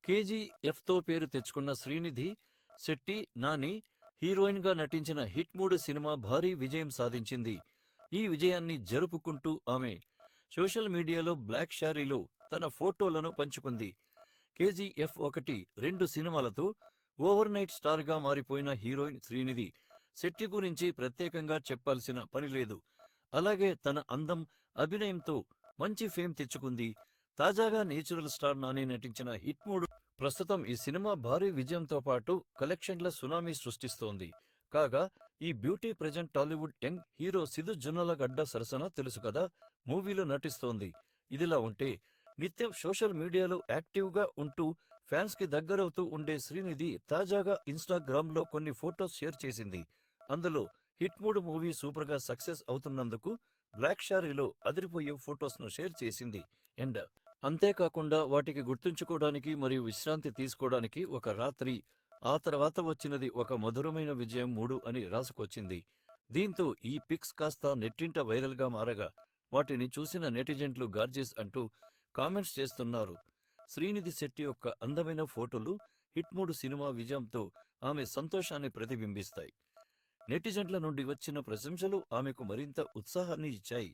కేజీఎఫ్తో పేరు తెచ్చుకున్న శ్రీనిధి శెట్టి నాని హీరోయిన్గా నటించిన హిట్ 3 సినిమా భారీ విజయం సాధించింది. ఈ విజయాన్ని జరుపుకుంటూ ఆమె సోషల్ మీడియాలో బ్లాక్ షారీలో తన ఫోటోలను పంచుకుంది. కేజీఎఫ్ 1, 2 సినిమాలతో ఓవర్ నైట్ స్టార్గా మారిపోయిన హీరోయిన్ శ్రీనిధి శెట్టి గురించి ప్రత్యేకంగా చెప్పాల్సిన పని లేదు. అలాగే తన అందం, అభినయంతో మంచి ఫేమ్ తెచ్చుకుంది. తాజాగా నేచురల్ స్టార్ నాని నటించిన హిట్ 3 ప్రస్తుతం ఈ సినిమా భారీ విజయంతో పాటు కలెక్షన్ల సునామీ సృష్టిస్తోంది. కాగా ఈ beauty present Tollywood young hero Siddu Jonnalagadda సరసన తెలుసు కదా మూవీలో నటిస్తోంది. ఇదిలా ఉంటే నిత్యం సోషల్ మీడియాలో యాక్టివ్గా ఉంటూ ఫ్యాన్స్ కి దగ్గరవుతూ ఉండే శ్రీనిధి తాజాగా ఇన్స్టాగ్రామ్లో కొన్ని ఫొటోస్ షేర్ చేసింది. అందులో హిట్ 3 మూవీ సూపర్ గా సక్సెస్ అవుతున్నందుకు బ్లాక్ షారీలో అదిరిపోయే ఫొటోస్ ను షేర్ చేసింది. అండ్ అంతేకాకుండా వాటికి గుర్తుంచుకోవడానికి మరియు విశ్రాంతి తీసుకోవడానికి ఒక రాత్రి, ఆ తర్వాత వచ్చినది ఒక మధురమైన విజయం 3 అని రాసుకొచ్చింది. దీంతో ఈ పిక్స్ కాస్త నెట్టింట వైరల్ గా మారగా వాటిని చూసిన నెటిజన్లు గార్జెస్ అంటూ కామెంట్స్ చేస్తున్నారు. శ్రీనిధి శెట్టి యొక్క అందమైన ఫోటోలు హిట్ 3 సినిమా విజయంతో ఆమె సంతోషాన్ని ప్రతిబింబిస్తాయి. నెటిజన్ల నుండి వచ్చిన ప్రశంసలు ఆమెకు మరింత ఉత్సాహాన్ని ఇచ్చాయి.